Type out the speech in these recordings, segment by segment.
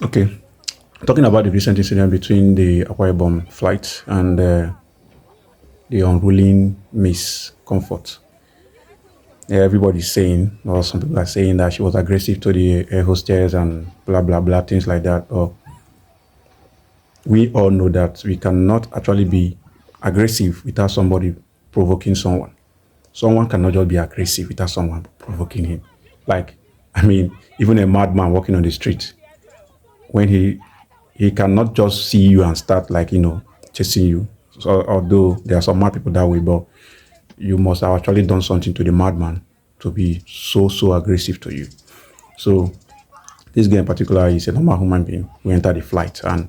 Okay. Talking about the recent incident between the Akwa Ibom flight and the unruling Miss Comfort. Yeah, everybody's saying, or some people are saying that she was aggressive to the air hostess and blah, blah, blah, things like that. Or we all know that we cannot actually be aggressive without somebody provoking someone. Someone cannot just be aggressive without someone provoking him. Like, I mean, even a madman walking on the street, when he cannot just see you and start like chasing you. So although there are some mad people that way, but you must have actually done something to the madman to be so aggressive to you. So this guy in particular is a normal human being who entered the flight, and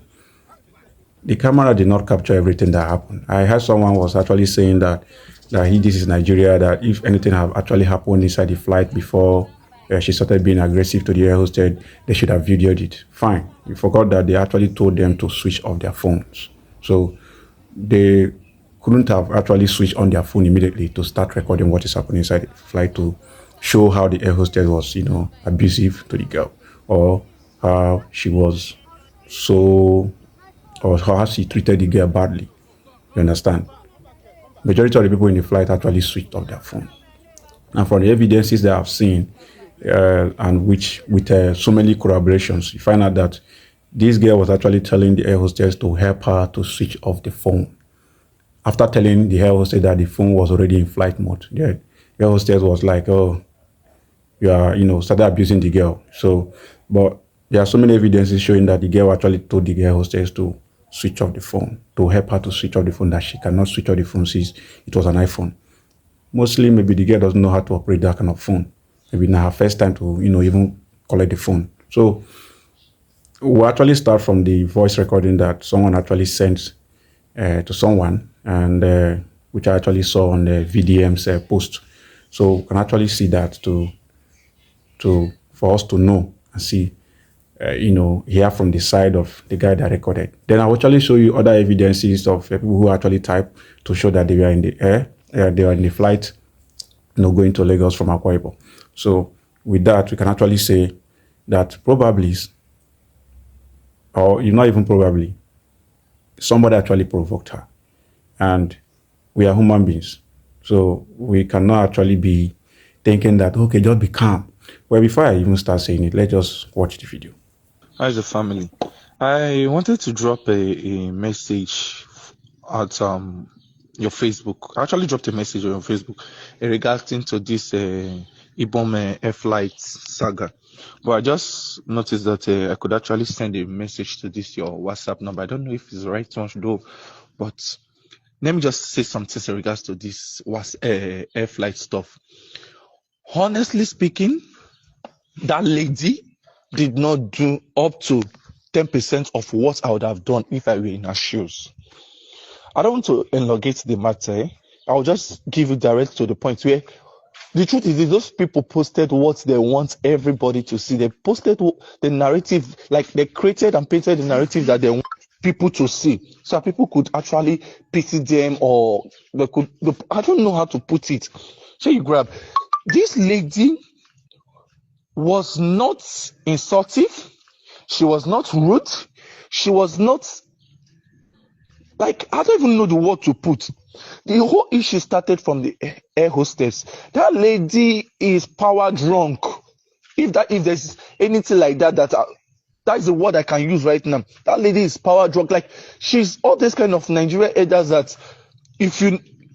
the camera did not capture everything that happened. I heard someone was actually saying that this is Nigeria, that if anything have actually happened inside the flight before she started being aggressive to the air hostess, they should have videoed it. Fine. You forgot that they actually told them to switch off their phones. So they couldn't have actually switched on their phone immediately to start recording what is happening inside the flight to show how the air hostess was, abusive to the girl, or how she was so, or how she treated the girl badly. You understand? Majority of the people in the flight actually switched off their phone. And from the evidences that I've seen, and which with so many corroborations, you find out that this girl was actually telling the air hostess to help her to switch off the phone. After telling the air hostess that the phone was already in flight mode, the air hostess was like, "Oh, you are, started abusing the girl." So, but there are so many evidences showing that the girl actually told the air hostess to switch off the phone, to help her to switch off the phone, that she cannot switch off the phone since it was an iPhone. Mostly, maybe the girl doesn't know how to operate that kind of phone. Maybe now her first time to, even collect the phone. So we'll actually start from the voice recording that someone actually sent to someone, and which I actually saw on the VDM's post. So we can actually see that to for us to know and see, hear from the side of the guy that recorded. Then I'll actually show you other evidences of people who actually typed to show that they were in the air, they were in the flight, going to Lagos from Akwa Ibom. So with that, we can actually say that probably, or not even probably, somebody actually provoked her. And we are human beings. So we cannot actually be thinking that, okay, just be calm. Well, before I even start saying it, let's just watch the video. How's the family? I wanted to drop a message at your Facebook. I actually dropped a message on your Facebook regarding to this Ibom air flight saga. But I just noticed that I could actually send a message to this your WhatsApp number. I don't know if it's the right one to do, but let me just say something in regards to this air flight stuff. Honestly speaking, that lady did not do up to 10% of what I would have done if I were in her shoes. I don't want to elongate the matter. I'll just give you direct to the point where the truth is those people posted what they want everybody to see. They posted the narrative, like they created and painted the narrative that they want people to see. So people could actually pity them, or I don't know how to put it. So you grab. This lady was not insultive. She was not rude. She was not, like, I don't even know the word to put. The whole issue started from the air hostess. That lady is power drunk. If there's anything like that, that's the word I can use right now. That lady is power drunk. Like, she's all this kind of Nigerian elders that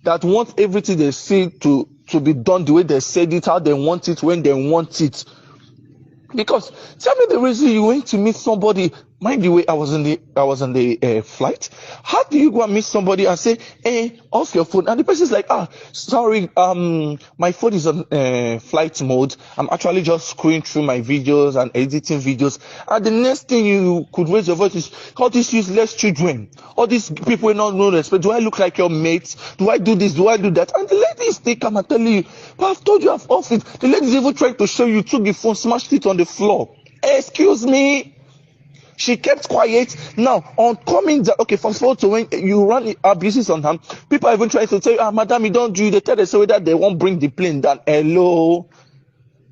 that want everything they say to be done the way they said it, how they want it, when they want it. Because tell me the reason you went to meet somebody. Mind the way I was on the flight. How do you go and meet somebody and say, "Hey, off your phone"? And the person's like, sorry, my phone is on flight mode. I'm actually just scrolling through my videos and editing videos. And the next thing you could raise your voice is, all these useless children, all these people not no respect. Do I look like your mates? Do I do this? Do I do that? And the lady is still come and telling you, but I've told you I've off it. The lady is even trying to show you, took the phone, smashed it on the floor. Excuse me. She kept quiet. Now, on coming down, okay, fast forward to when you run abuses on her, people are even trying to tell you, madam, you don't do. They tell the so that they won't bring the plane down. Hello.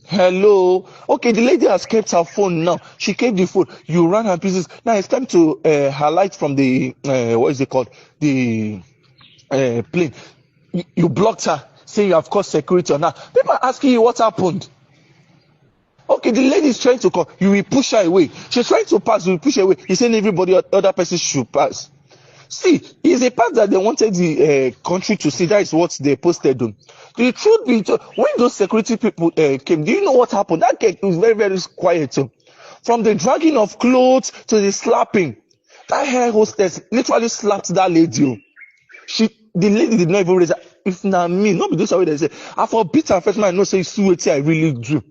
Hello. Okay, the lady has kept her phone now. She kept the phone. You ran her business. Now it's time to highlight from the what is it called? The plane. You blocked her, saying you have called security on her. People are asking you what happened. Okay, the lady is trying to call. You will push her away. She's trying to pass. You will push her away. He's saying everybody, other person should pass. See, it's a part that they wanted the country to see. That is what they posted on. The truth be told, when those security people came, do you know what happened? That cake was very, very quiet. From the dragging of clothes to the slapping, that hair hostess literally slapped that lady. The lady did not even raise her. If not me, not be those way they say, I for beat her first man, I know say see what I really do.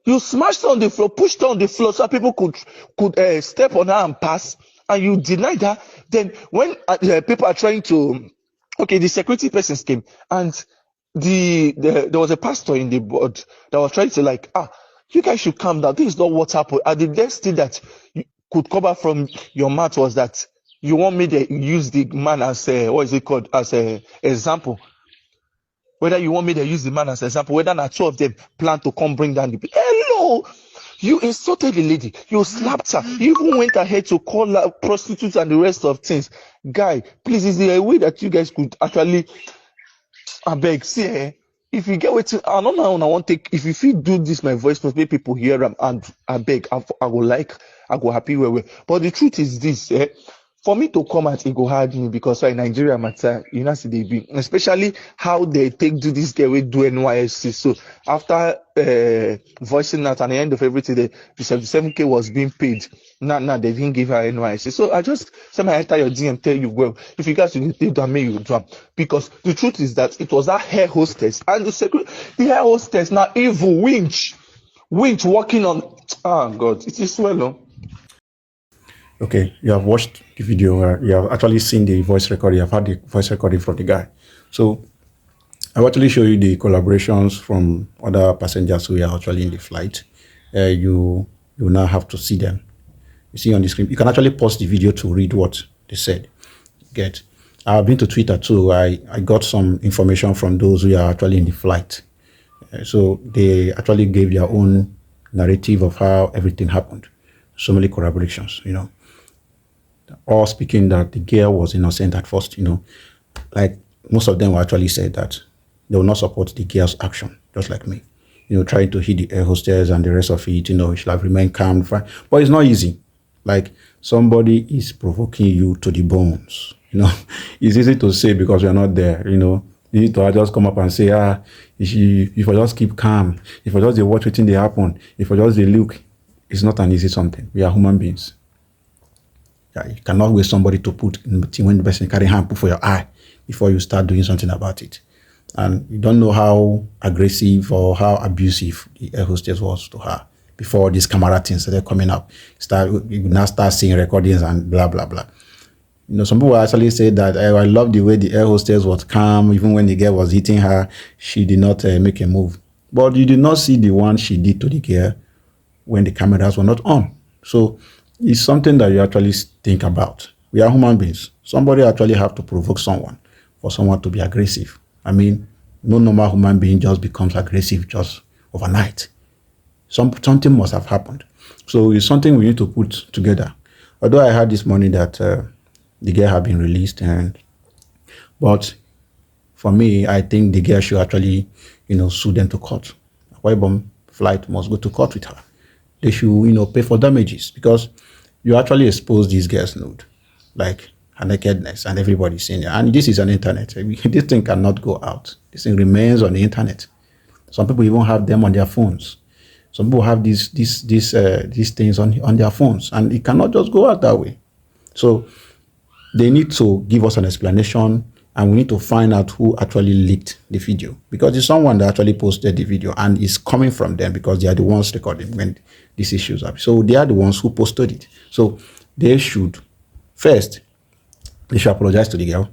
You smashed her on the floor, pushed her on the floor so people could step on her and pass, and you denied her. Then when people are trying to, okay, the security persons came, and there was a pastor in the board that was trying to like, you guys should calm down. This is not what happened. And the next thing that you could cover from your mouth was that you want me to use the man as what is it called, as a example. Whether you want me to use the man as an example, whether not two of them plan to come bring down the people. Hello! You insulted the lady. You slapped her. You even went ahead to call her prostitutes and the rest of things. Guy, please, is there a way that you guys could actually, I beg, see, if you get what I don't know, I want to take, if you feel do this, my voice must make people hear them, and I beg, I go happy where. But the truth is this, for me to come out, it go hard me because in Nigeria matter, you know, see they be, especially how they take do this girl with do NYSC. So after voicing out at the end of everything, the 77K was being paid. Now they didn't give her NYSC. So I just send my entire DM tell you, well, if you guys you do that, me you drop. Because the truth is that it was that hair hostess and the hair hostess now evil winch working on. Oh God, it is well on. Okay, you have watched the video, you have actually seen the voice recording, you have had the voice recording from the guy. So I'll actually show you the collaborations from other passengers who are actually in the flight. You now have to see them. You see on the screen, you can actually pause the video to read what they said. Get. I've been to Twitter too. I got some information from those who are actually in the flight. So they actually gave their own narrative of how everything happened. So many collaborations, you know. All speaking that the girl was innocent at first, you know. Like most of them actually said that they will not support the girl's action, just like me. You know, trying to hit the air hostess and the rest of it, you know, should have remained calm. But it's not easy. Like somebody is provoking you to the bones. You know, it's easy to say because you're not there, you know. You need to just come up and say, if I just keep calm, if I just watch waiting they happen, if I just look, it's not an easy something. We are human beings. Yeah, you cannot wait somebody to put in the team when the person carry hand put for your eye before you start doing something about it. And you don't know how aggressive or how abusive the air hostess was to her before these camera things started coming up. You now start seeing recordings and blah blah blah. You know, some people actually say that I love the way the air hostess was calm, even when the girl was hitting her, she did not make a move. But you did not see the one she did to the girl when the cameras were not on. So it's something that you actually think about. We are human beings. Somebody actually have to provoke someone for someone to be aggressive. I mean, no normal human being just becomes aggressive just overnight. Something must have happened. So it's something we need to put together. Although I heard this morning that the girl had been released, but for me, I think the girl should actually, you know, sue them to court. Ibom flight must go to court with her. They should, you know, pay for damages because you actually expose these girls nude, like her nakedness, and everybody's seeing it. And this is on the internet. This thing cannot go out. This thing remains on the internet. Some people even have them on their phones. Some people have these things on their phones, and it cannot just go out that way. So they need to give us an explanation, and we need to find out who actually leaked the video, because it's someone that actually posted the video and it's coming from them because they are the ones recording when these issues happen. So they are the ones who posted it. So they should first, they should apologize to the girl,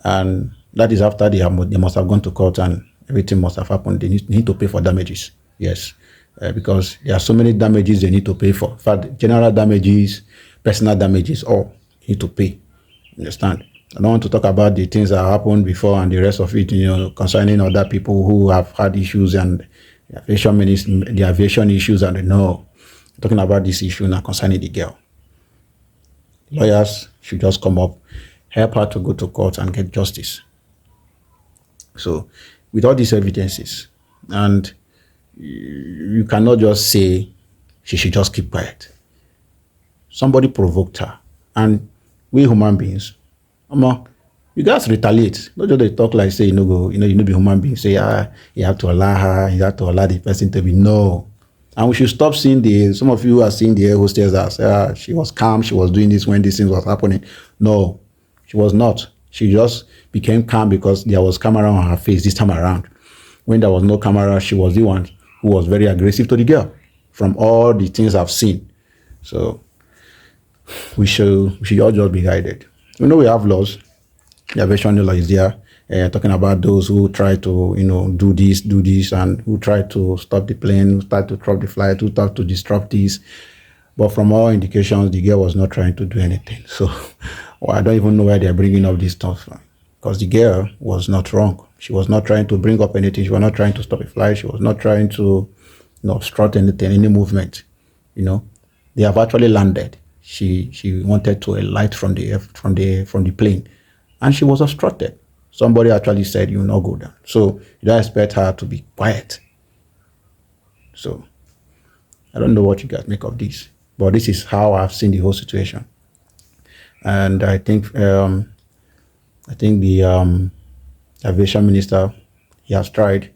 and that is after they must have gone to court and everything must have happened. They need to pay for damages. Yes, because there are so many damages they need to pay for. In fact, general damages, personal damages, all need to pay. Understand? I don't want to talk about the things that happened before and the rest of it, you know, concerning other people who have had issues and The aviation issues, and no, talking about this issue now concerning the girl. Lawyers should just come up, help her to go to court and get justice. So, with all these evidences, and you cannot just say she should just keep quiet. Somebody provoked her, and we human beings, you guys retaliate. Not just they talk like say you know be human being. Say you have to allow her, you have to allow the person to be no. And we should stop seeing some of you are seeing the air hostess as she was calm, she was doing this when this thing was happening. No, she was not. She just became calm because there was camera on her face this time around. When there was no camera, she was the one who was very aggressive to the girl from all the things I've seen. So we should all just be guided. We know we have laws. The aviation law is there, talking about those who try to, do this, and who try to stop the plane, who try to drop the flight, who try to disrupt this. But from all indications, the girl was not trying to do anything. So I don't even know why they're bringing up this stuff. Because the girl was not wrong. She was not trying to bring up anything. She was not trying to stop a flight. She was not trying to obstruct anything, any movement. They have actually landed. She wanted to alight from the plane, and she was obstructed. Somebody actually said, "You not go down." So you don't expect her to be quiet. So I don't know what you guys make of this, but this is how I've seen the whole situation. And I think the aviation minister, he has tried,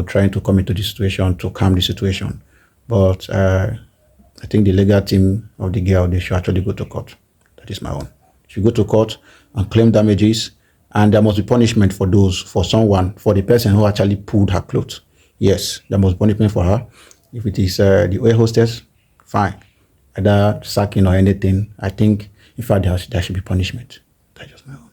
trying to come into the situation to calm the situation, but I think the legal team of the girl, they should actually go to court. That is my own. She go to court and claim damages, and there must be punishment for the person who actually pulled her clothes. Yes, there must be punishment for her. If it is the air hostess, fine. Either sacking or anything. I think, in fact, there should be punishment. That's just my own.